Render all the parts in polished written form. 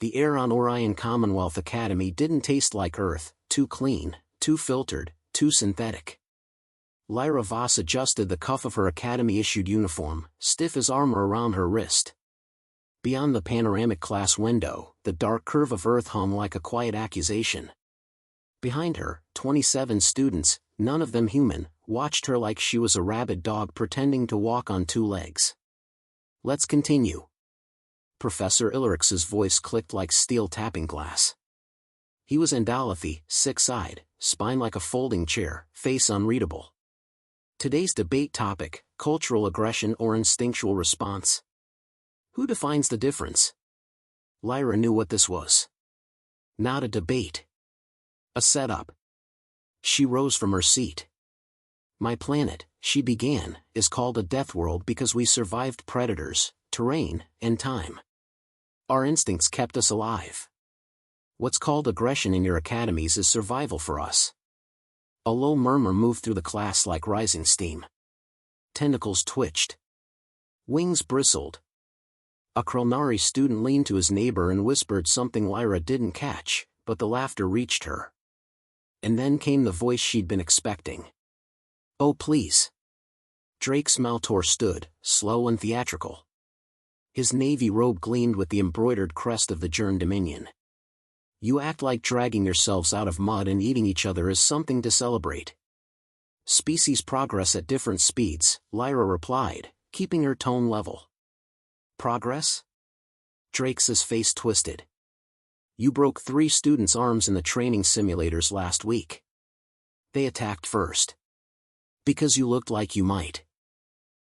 The air on Orion Commonwealth Academy didn't taste like Earth, too clean, too filtered, too synthetic. Lyra Voss adjusted the cuff of her Academy-issued uniform, stiff as armor around her wrist. Beyond the panoramic class window, the dark curve of Earth hung like a quiet accusation. Behind her, 27 students, none of them human, watched her like she was a rabid dog pretending to walk on two legs. "Let's continue." Professor Illerix's voice clicked like steel tapping glass. He was Andalothy, six-eyed, spine like a folding chair, face unreadable. Today's debate topic: cultural aggression or instinctual response. Who defines the difference? Lyra knew what this was. Not a debate. A setup. She rose from her seat. "My planet," she began, "is called a Deathworld because we survived predators, terrain, and time. Our instincts kept us alive. What's called aggression in your academies is survival for us." A low murmur moved through the class like rising steam. Tentacles twitched. Wings bristled. A Kronari student leaned to his neighbor and whispered something Lyra didn't catch, but the laughter reached her. And then came the voice she'd been expecting. "Oh please." Drake's Maltor stood, slow and theatrical. His navy robe gleamed with the embroidered crest of the Jern Dominion. "You act like dragging yourselves out of mud and eating each other is something to celebrate." "Species progress at different speeds," Lyra replied, keeping her tone level. "Progress?" Drake's face twisted. "You broke 3 students' arms in the training simulators last week. They attacked first. Because you looked like you might."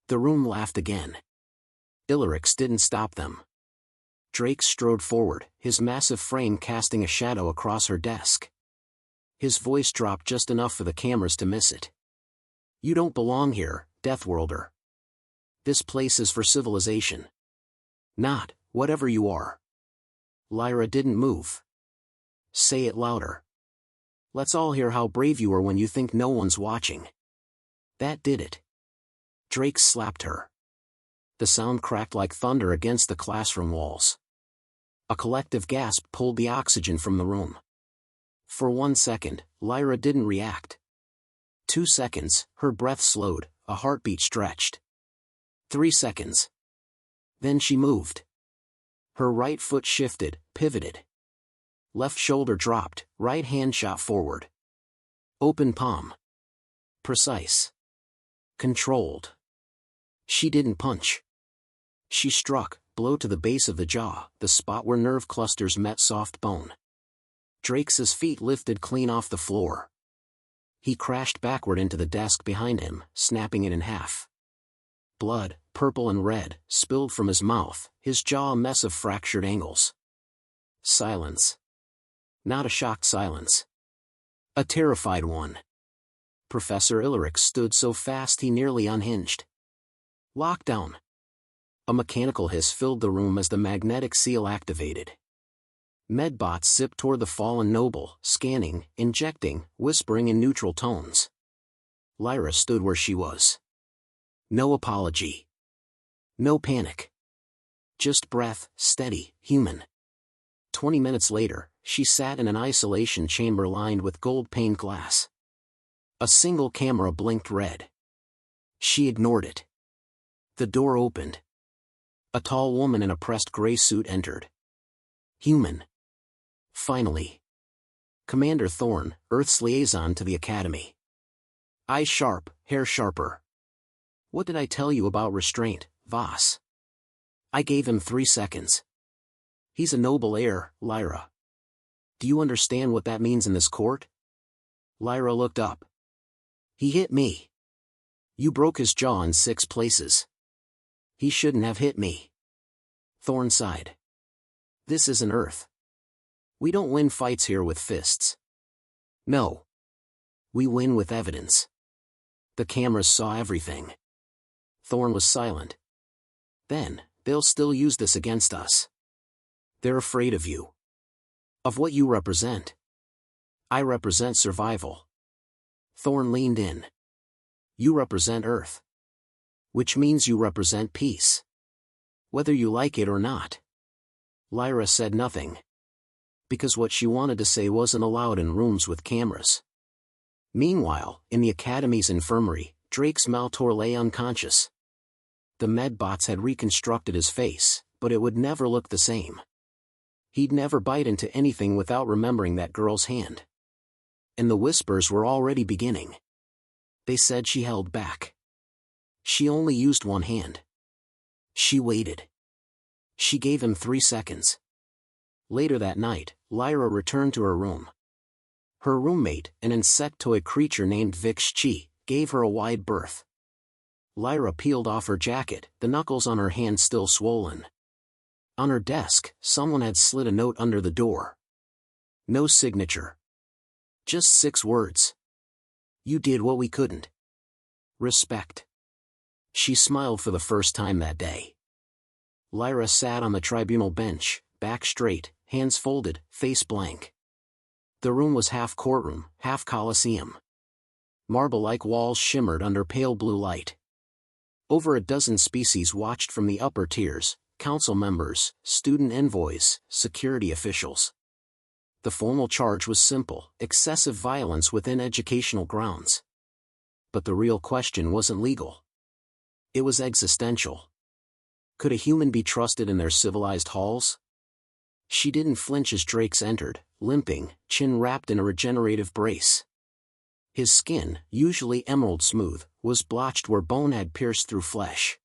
The room laughed again. Illerix didn't stop them. Drake strode forward, his massive frame casting a shadow across her desk. His voice dropped just enough for the cameras to miss it. "You don't belong here, Deathworlder. This place is for civilization. Not, whatever you are." Lyra didn't move. "Say it louder. Let's all hear how brave you are when you think no one's watching." That did it. Drake slapped her. The sound cracked like thunder against the classroom walls. A collective gasp pulled the oxygen from the room. For 1 second, Lyra didn't react. 2 seconds, her breath slowed, a heartbeat stretched. 3 seconds. Then she moved. Her right foot shifted, pivoted. Left shoulder dropped, right hand shot forward. Open palm. Precise. Controlled. She didn't punch. She struck, blow to the base of the jaw, the spot where nerve clusters met soft bone. Drake's feet lifted clean off the floor. He crashed backward into the desk behind him, snapping it in half. Blood, purple and red, spilled from his mouth, his jaw a mess of fractured angles. Silence. Not a shocked silence. A terrified one. Professor Illerix stood so fast he nearly unhinged. "Lockdown." A mechanical hiss filled the room as the magnetic seal activated. Medbots zipped toward the fallen noble, scanning, injecting, whispering in neutral tones. Lyra stood where she was. No apology. No panic. Just breath, steady, human. 20 minutes later, she sat in an isolation chamber lined with gold-paned glass. A single camera blinked red. She ignored it. The door opened. A tall woman in a pressed gray suit entered. Human. Finally. Commander Thorne, Earth's liaison to the Academy. Eyes sharp, hair sharper. "What did I tell you about restraint, Voss?" "I gave him 3 seconds. He's a noble heir, Lyra. Do you understand what that means in this court?" Lyra looked up. "He hit me. You broke his jaw in 6 places. He shouldn't have hit me." Thorne sighed. "This isn't Earth. We don't win fights here with fists. No. We win with evidence. The cameras saw everything." Thorne was silent. "Then, they'll still use this against us. They're afraid of you. Of what you represent." "I represent survival." Thorne leaned in. "You represent Earth. Which means you represent peace. Whether you like it or not." Lyra said nothing. Because what she wanted to say wasn't allowed in rooms with cameras. Meanwhile, in the Academy's infirmary, Drake's Maltor lay unconscious. The medbots had reconstructed his face, but it would never look the same. He'd never bite into anything without remembering that girl's hand. And the whispers were already beginning. They said she held back. She only used one hand. She waited. She gave him 3 seconds. Later that night, Lyra returned to her room. Her roommate, an insectoid creature named Vix-Chi, gave her a wide berth. Lyra peeled off her jacket, the knuckles on her hands still swollen. On her desk, someone had slid a note under the door. No signature. Just 6 words. You did what we couldn't. Respect. She smiled for the first time that day. Lyra sat on the tribunal bench, back straight, hands folded, face blank. The room was half courtroom, half coliseum. Marble-like walls shimmered under pale blue light. Over a dozen species watched from the upper tiers, council members, student envoys, security officials. The formal charge was simple: excessive violence within educational grounds. But the real question wasn't legal. It was existential. Could a human be trusted in their civilized halls? She didn't flinch as Drake's entered, limping, chin wrapped in a regenerative brace. His skin, usually emerald smooth, was blotched where bone had pierced through flesh.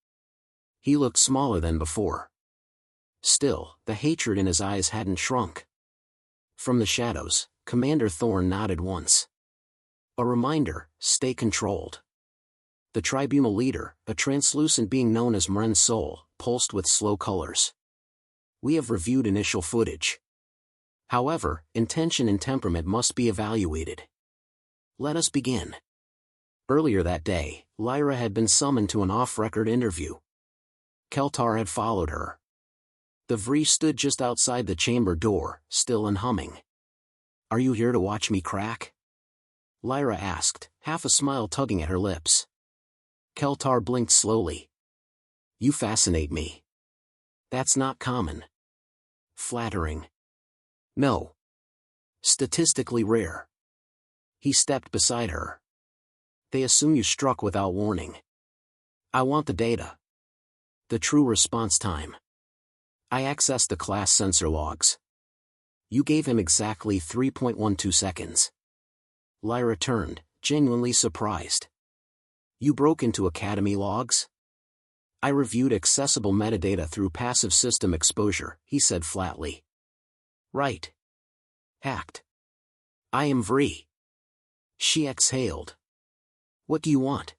He looked smaller than before. Still, the hatred in his eyes hadn't shrunk. From the shadows, Commander Thorne nodded once. A reminder: stay controlled. The tribunal leader, a translucent being known as Mren's soul, pulsed with slow colors. We have reviewed initial footage. However, intention and temperament must be evaluated. Let us begin. Earlier that day, Lyra had been summoned to an off-record interview. Keltar had followed her. The Vree stood just outside the chamber door, still and humming. Are you here to watch me crack? Lyra asked, half a smile tugging at her lips. Keltar blinked slowly. You fascinate me. That's not common. Flattering. No. Statistically rare. He stepped beside her. They assume you struck without warning. I want the data. The true response time. I accessed the class sensor logs. You gave him exactly 3.12 seconds. Lyra turned, genuinely surprised. You broke into Academy logs? I reviewed accessible metadata through passive system exposure, he said flatly. Right. Hacked. I am Vree. She exhaled. What do you want?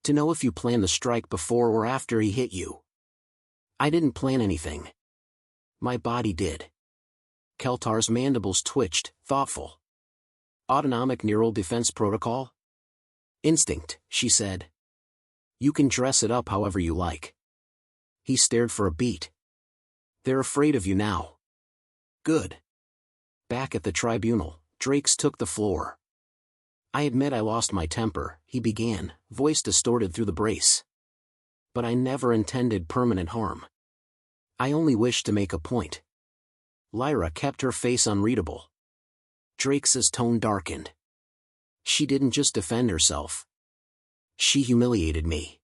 To know if you planned the strike before or after he hit you. I didn't plan anything. My body did. Keltar's mandibles twitched, thoughtful. Autonomic neural defense protocol? Instinct, she said. You can dress it up however you like. He stared for a beat. They're afraid of you now. Good. Back at the tribunal, Drakes took the floor. I admit I lost my temper, he began, voice distorted through the brace. But I never intended permanent harm. I only wished to make a point. Lyra kept her face unreadable. Drakes' tone darkened. She didn't just defend herself. She humiliated me.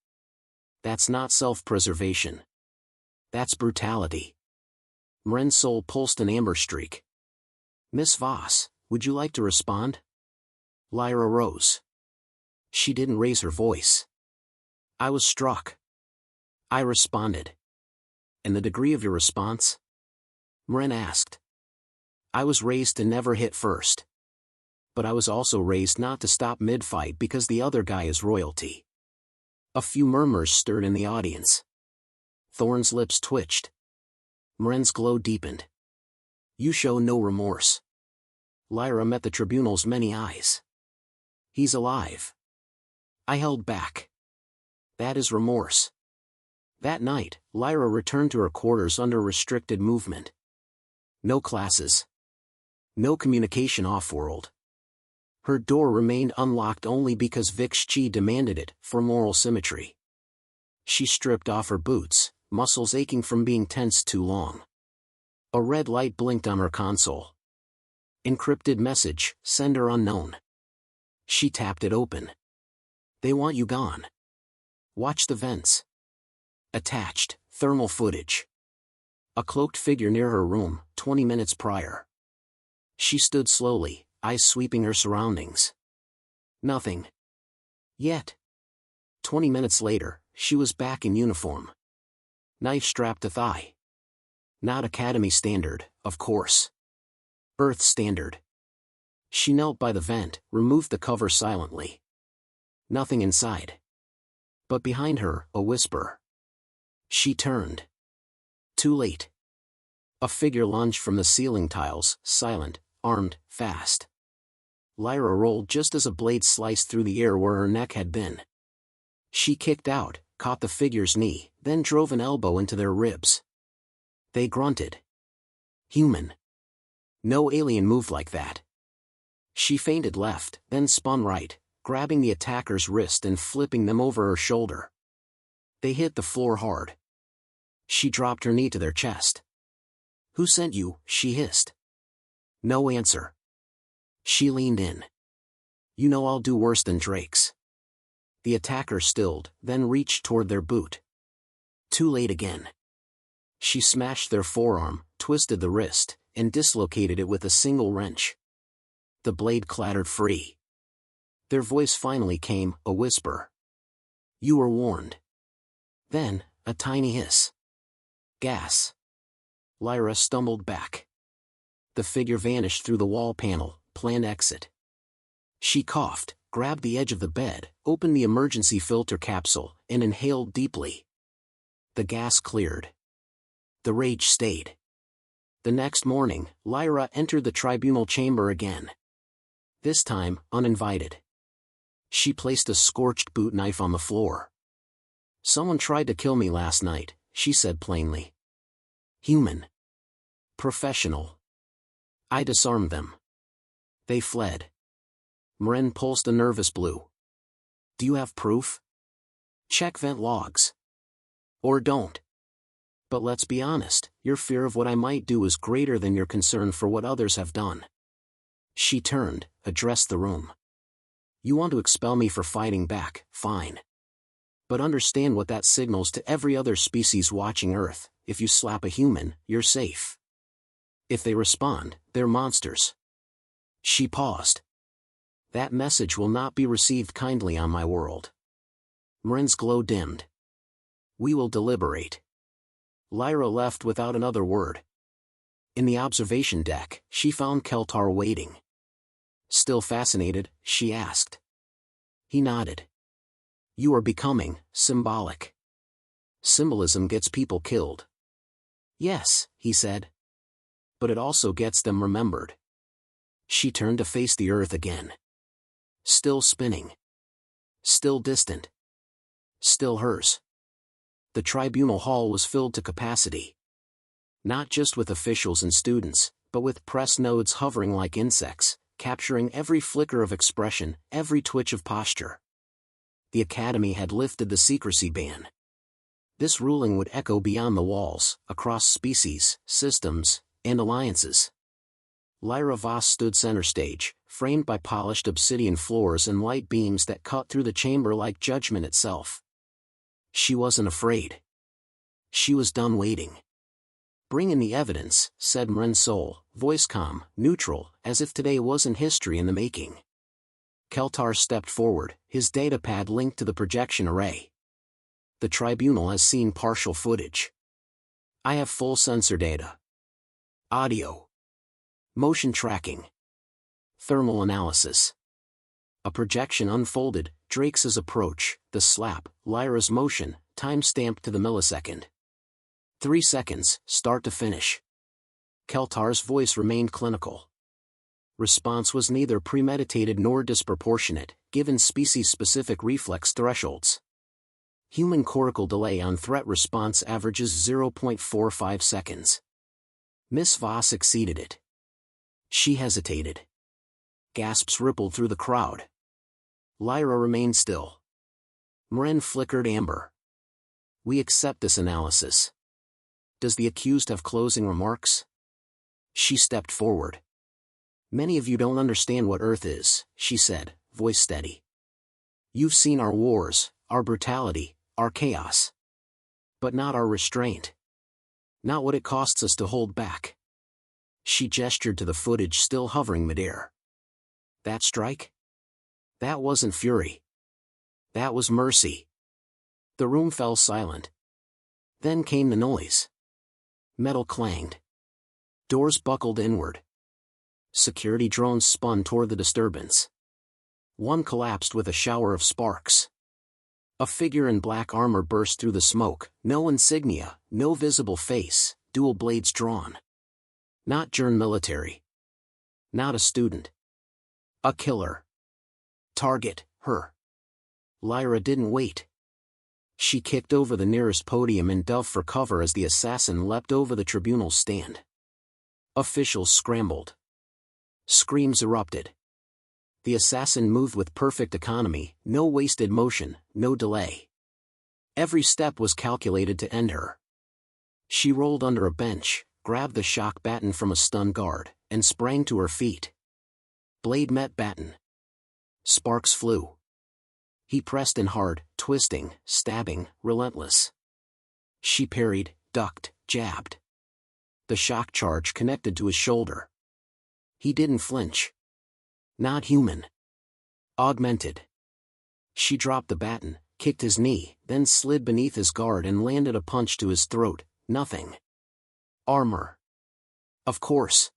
That's not self-preservation. That's brutality. Mren's soul pulsed an amber streak. Miss Voss, would you like to respond? Lyra rose. She didn't raise her voice. I was struck. I responded. And the degree of your response? Mren asked. I was raised to never hit first. But I was also raised not to stop mid-fight because the other guy is royalty. A few murmurs stirred in the audience. Thorne's lips twitched. Mren's glow deepened. You show no remorse. Lyra met the tribunal's many eyes. He's alive. I held back. That is remorse. That night, Lyra returned to her quarters under restricted movement. No classes. No communication off-world. Her door remained unlocked only because Vix-Chi demanded it, for moral symmetry. She stripped off her boots, muscles aching from being tensed too long. A red light blinked on her console. Encrypted message, sender unknown. She tapped it open. They want you gone. Watch the vents. Attached, thermal footage. A cloaked figure near her room, 20 minutes prior. She stood slowly, eyes sweeping her surroundings. Nothing. Yet. 20 minutes later, she was back in uniform. Knife strapped to thigh. Not Academy standard, of course. Earth standard. She knelt by the vent, removed the cover silently. Nothing inside. But behind her, a whisper. She turned. Too late. A figure lunged from the ceiling tiles, silent, armed, fast. Lyra rolled just as a blade sliced through the air where her neck had been. She kicked out, caught the figure's knee, then drove an elbow into their ribs. They grunted. Human. No alien moved like that. She feinted left, then spun right, grabbing the attacker's wrist and flipping them over her shoulder. They hit the floor hard. She dropped her knee to their chest. Who sent you? She hissed. No answer. She leaned in. You know I'll do worse than Drake's. The attacker stilled, then reached toward their boot. Too late again. She smashed their forearm, twisted the wrist, and dislocated it with a single wrench. The blade clattered free. Their voice finally came, a whisper. You were warned. Then, a tiny hiss. Gas. Lyra stumbled back. The figure vanished through the wall panel, planned exit. She coughed, grabbed the edge of the bed, opened the emergency filter capsule, and inhaled deeply. The gas cleared. The rage stayed. The next morning, Lyra entered the tribunal chamber again. This time, uninvited. She placed a scorched boot knife on the floor. Someone tried to kill me last night, she said plainly. Human. Professional. I disarmed them. They fled. Mren pulsed a nervous blue. Do you have proof? Check vent logs. Or don't. But let's be honest, your fear of what I might do is greater than your concern for what others have done. She turned, addressed the room. You want to expel me for fighting back, fine. But understand what that signals to every other species watching Earth. If you slap a human, you're safe. If they respond, they're monsters. She paused. That message will not be received kindly on my world. Mren's glow dimmed. We will deliberate. Lyra left without another word. In the observation deck, she found Keltar waiting. Still fascinated, she asked. He nodded. You are becoming symbolic. Symbolism gets people killed. Yes, he said. But it also gets them remembered. She turned to face the earth again. Still spinning. Still distant. Still hers. The tribunal hall was filled to capacity. Not just with officials and students, but with press nodes hovering like insects, capturing every flicker of expression, every twitch of posture. The Academy had lifted the secrecy ban. This ruling would echo beyond the walls, across species, systems, and alliances. Lyra Voss stood center stage, framed by polished obsidian floors and light beams that cut through the chamber like judgment itself. She wasn't afraid. She was done waiting. Bring in the evidence, said Mren's soul, voice calm, neutral, as if today wasn't history in the making. Keltar stepped forward, his datapad linked to the projection array. The tribunal has seen partial footage. I have full sensor data. Audio. Motion tracking. Thermal analysis. A projection unfolded, Drake's approach, the slap, Lyra's motion, time-stamped to the millisecond. 3 seconds, start to finish. Keltar's voice remained clinical. Response was neither premeditated nor disproportionate, given species-specific reflex thresholds. Human cortical delay on threat response averages 0.45 seconds. Miss Voss exceeded it. She hesitated. Gasps rippled through the crowd. Lyra remained still. Mren flickered amber. We accept this analysis. Does the accused have closing remarks? She stepped forward. Many of you don't understand what Earth is, she said, voice steady. You've seen our wars, our brutality, our chaos. But not our restraint. Not what it costs us to hold back. She gestured to the footage still hovering midair. That strike? That wasn't fury. That was mercy. The room fell silent. Then came the noise. Metal clanged. Doors buckled inward. Security drones spun toward the disturbance. One collapsed with a shower of sparks. A figure in black armor burst through the smoke, no insignia, no visible face, dual blades drawn. Not Jern military. Not a student. A killer. Target, her. Lyra didn't wait. She kicked over the nearest podium and dove for cover as the assassin leapt over the tribunal's stand. Officials scrambled. Screams erupted. The assassin moved with perfect economy, no wasted motion, no delay. Every step was calculated to end her. She rolled under a bench, grabbed the shock baton from a stunned guard, and sprang to her feet. Blade met baton. Sparks flew. He pressed in hard, twisting, stabbing, relentless. She parried, ducked, jabbed. The shock charge connected to his shoulder. He didn't flinch. Not human. Augmented. She dropped the baton, kicked his knee, then slid beneath his guard and landed a punch to his throat. Nothing. Armor. Of course.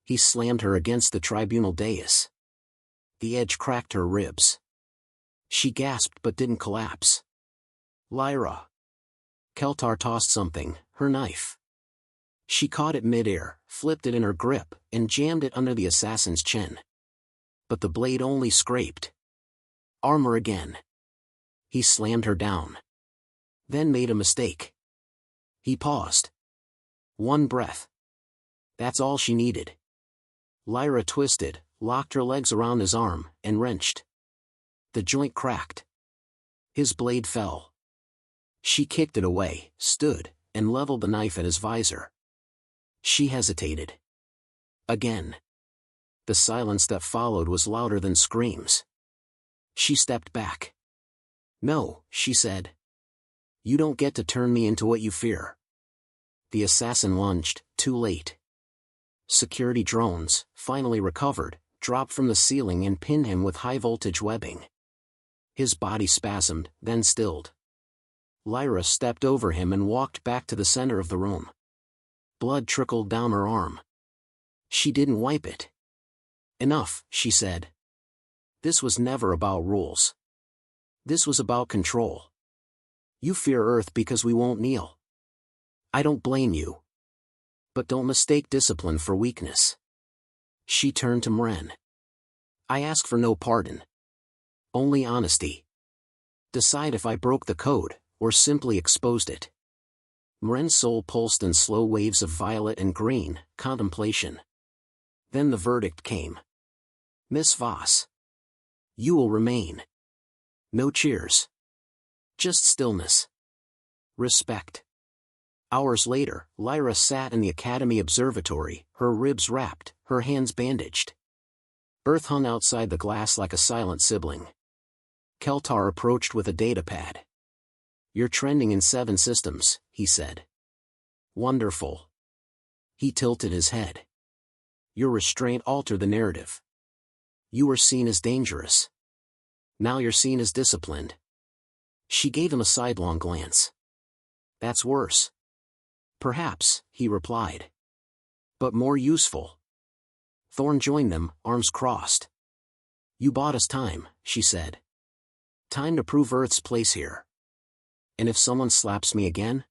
He slammed her against the tribunal dais. The edge cracked her ribs. She gasped but didn't collapse. Lyra. Keltar tossed something, her knife. She caught it midair, flipped it in her grip, and jammed it under the assassin's chin. But the blade only scraped. Armor again. He slammed her down. Then made a mistake. He paused. One breath. That's all she needed. Lyra twisted, locked her legs around his arm, and wrenched. The joint cracked. His blade fell. She kicked it away, stood, and leveled the knife at his visor. She hesitated. Again. The silence that followed was louder than screams. She stepped back. No, she said. You don't get to turn me into what you fear. The assassin lunged, too late. Security drones, finally recovered, dropped from the ceiling and pinned him with high-voltage webbing. His body spasmed, then stilled. Lyra stepped over him and walked back to the center of the room. Blood trickled down her arm. She didn't wipe it. Enough, she said. This was never about rules. This was about control. You fear Earth because we won't kneel. I don't blame you. But don't mistake discipline for weakness. She turned to Mren. I ask for no pardon. Only honesty. Decide if I broke the code, or simply exposed it. Mren's soul pulsed in slow waves of violet and green, contemplation. Then the verdict came. Miss Voss. You will remain. No cheers. Just stillness. Respect. Hours later, Lyra sat in the Academy Observatory, her ribs wrapped, her hands bandaged. Earth hung outside the glass like a silent sibling. Keltar approached with a datapad. You're trending in 7 systems, he said. Wonderful. He tilted his head. Your restraint altered the narrative. You were seen as dangerous. Now you're seen as disciplined. She gave him a sidelong glance. That's worse. Perhaps, he replied. But more useful. Thorn joined them, arms crossed. You bought us time, she said. Time to prove Earth's place here. And if someone slaps me again?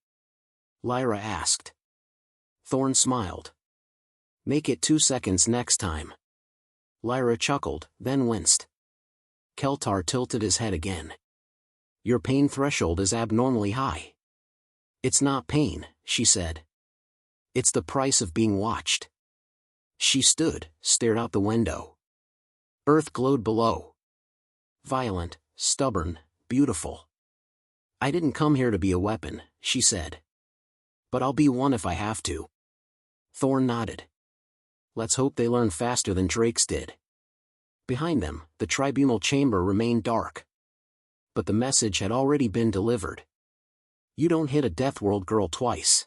Lyra asked. Thorn smiled. Make it 2 seconds next time. Lyra chuckled, then winced. Keltar tilted his head again. Your pain threshold is abnormally high. It's not pain, she said. It's the price of being watched. She stood, stared out the window. Earth glowed below. Violent, stubborn, beautiful. I didn't come here to be a weapon, she said. But I'll be one if I have to. Thorn nodded. let's hope they learn faster than Drake's did. Behind them, the tribunal chamber remained dark. But the message had already been delivered. You don't hit a Deathworld girl twice.